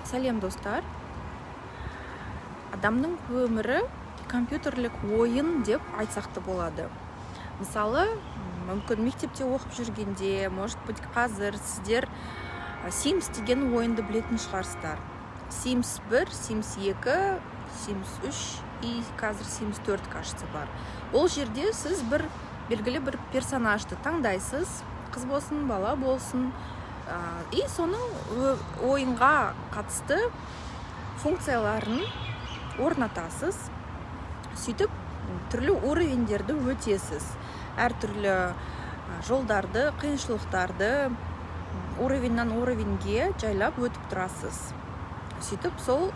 Сәлем достар. Адамның өмірі компьютерлік ойын деп айтсақ та болады. Мысалы, мүмкін мектепте оқып жүргенде, может быть, қазір сіздер Sims деген ойынды білетін шығарсыздар. Sims 1, Sims 2, Sims 3 и қазір Sims 4 кажется бар. Ол жерде сіз белгілі бір персонажды таңдайсыз, қыз болсын, бала болсын, и соның ойынға қатысты функцияларын орнатасыз. Сөйтіп, түрлі уровендерді өтесіз. Әртүрлі жолдарды, қиыншылықтарды уровеннен уровенге жайлап өтіп тұрасыз. Сөйтіп, сол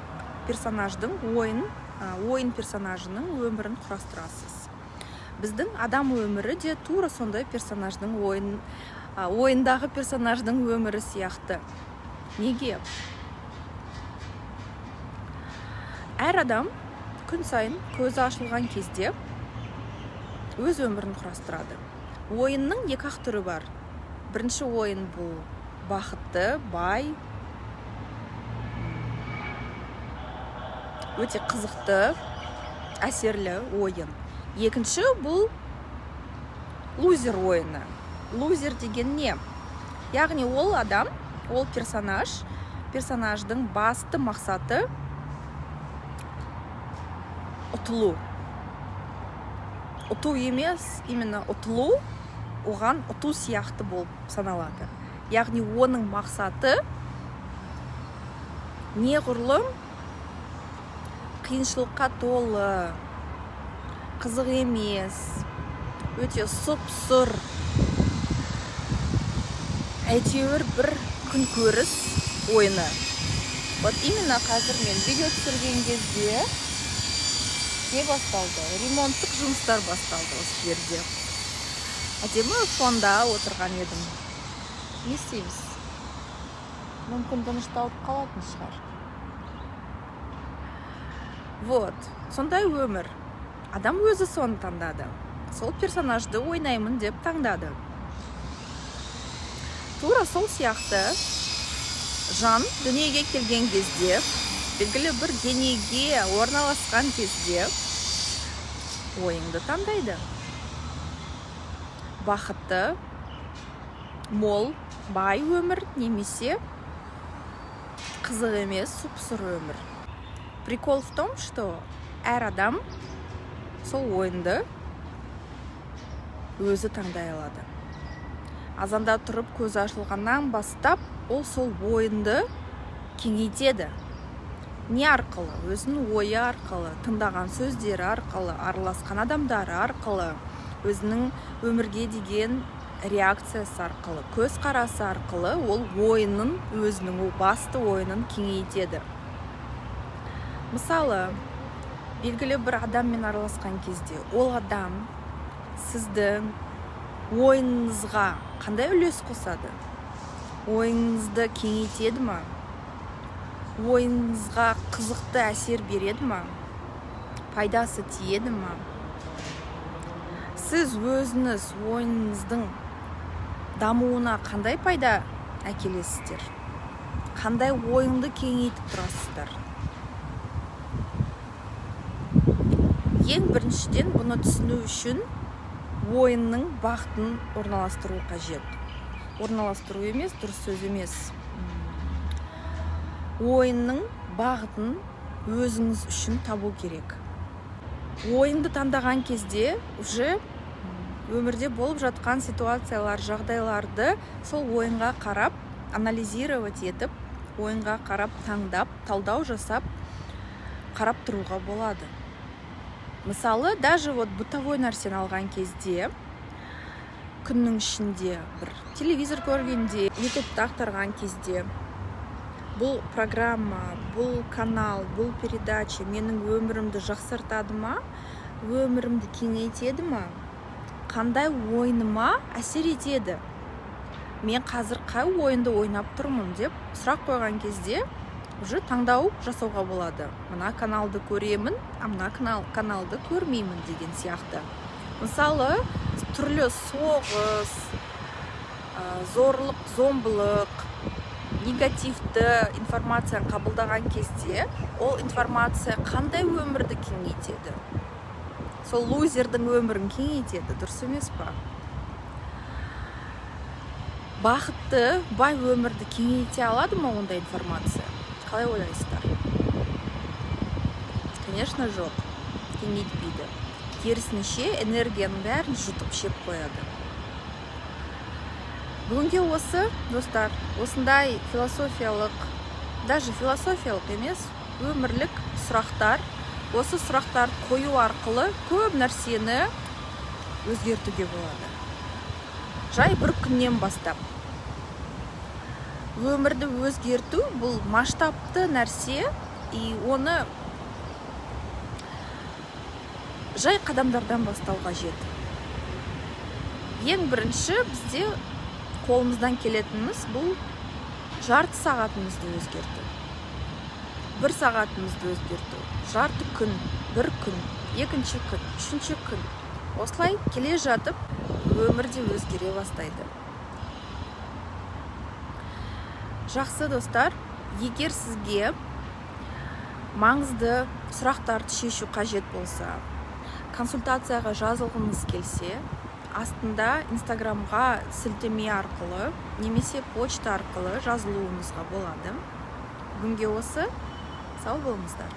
персонаждың ойын персонажының өмірін құрастырасыз. Біздің адам өмірі де тура сондай персонаждың ойындағы персонаждың өмірі сияқты. Неге? Әр адам күн сайын көзі ашылған кезде өз өмірін құрастырады. Ойынның екі түрі бар. Бірінші ойын бұл бақытты, бай, өте қызықты, әсерлі ойын. Екінші бұл лузер ойыны. Лузер деген не? Яғни ол адам, ол персонаждың басты мақсаты ұтылу. Ұту емес, именно ұтылу, оған ұту сияқты болып саналады. Яғни оның мақсаты неғұрлым қиыншылыққа толы, қызық емес, өте сұп-сұр, әйтеуір бір күнкөріс ойыны. Вот именно қазір мен видео түсірген кезде не басталды? Ремонттық жұмыстар басталды осы жерде. Әдемі фонда отырған едім. Не істейміз? Мүмкін тынышталып қалатын шығар. Вот, сондай өмір. Адам өзі соны таңдады. Сол персонажды ойнаймын деп таңдады. Тура сол сияқты жан дүниеге келген кезде, белгілі бір денеге орналасқан кезде ойынды таңдайды. Бақытты, мол, бай өмір немесе қызық емес, сұп-сұр өмір. Прикол в том, что әр адам сол ойынды өзі таңдай алады. Азанда тұрып көз ашылғаннан бастап, ол сол ойынды кеңейтеді. Не арқылы? Өзінің ойы арқылы, тыңдаған сөздері арқылы, араласқан адамдары арқылы, өзінің өмірге деген реакциясы арқылы, көз қарасы арқылы, ол өзінің басты ойынын кеңейтеді. Мысалы, белгілі бір адаммен араласқан кезде, ол адам сіздің ойыңызға қандай үлес қосады? Ойыңызды кеңейтеді ма? Ойыңызға қызықты әсер береді ма? Пайдасы тиеді ма? Сіз өзіңіз ойыңыздың дамуына қандай пайда әкелесіздер? Қандай ойыңды кеңейтіп тұрасыздар? Ең біріншіден бұны түсіну үшін ойынның бағытын орналастыру қажет. Орналастыру емес, дұрыс сөз емес. Ойынның бағытын өзіңіз үшін табу керек. Ойынды таңдаған кезде уже өмірде болып жатқан ситуациялар, жағдайларды сол ойынға қарап, анализировать етіп, ойынға қарап, таңдап, талдау жасап, қарап тұруға болады. Мысалы, даже бытовой нәрсені алған кезде, күннің ішінде бір телевизор көргенде, ютубты ақтарған кезде, бұл программа, бұл канал, бұл передача менің өмірімді жақсартады ма, өмірімді кеңейтеді ма, қандай ойыныма әсер етеді? Мен қазір қай ойынды ойнап тұрмын деп сұрақ қойған кезде, уже таңдау жасауға болады. Мына каналды көремін, мына каналды көрмеймін деген сияқты. Мысалы, түрлі соғыс, зорлық, зомбылық, негативті информацияны қабылдаған кезде ол информация қандай өмірді кеңейтеді? Сол лузердің өмірін кеңейтеді, дұрыс емес па? Бақытты, бай өмірді кеңейте алады ма ондай информация? Қалай ойлайсыздар? Конечно, жоқ. Кеңейтпейді. Керісінше энергияның бәрін жұтып жеп қояды. Бүгінге осы, достар, осындай философиялық, даже философиялық емес, өмірлік сұрақтар, осы сұрақтарды қою арқылы көп нәрсені өзгертуге болады. Жай бір күннен бастап. Өмірді өзгерту бұл масштабты нәрсе, и оны жай қадамдардан бастау қажет. Ең бірінші бізде қолымыздан келетініміз бұл жарты сағатымызды өзгерту. 1 сағатымызды өзгерту. Жарты күн, 1 күн, 2-ші күн, 3-ші күн. Осылай келе жатып, өмірде өзгере бастайды. Жақсы достар, егер сізге маңызды сұрақтарды шешу қажет болса, консультацияға жазылғыңыз келсе, астында инстаграмға сілтеме арқылы немесе почта арқылы жазылуыңызға болады. Бүгінге осы, сау болыңыздар.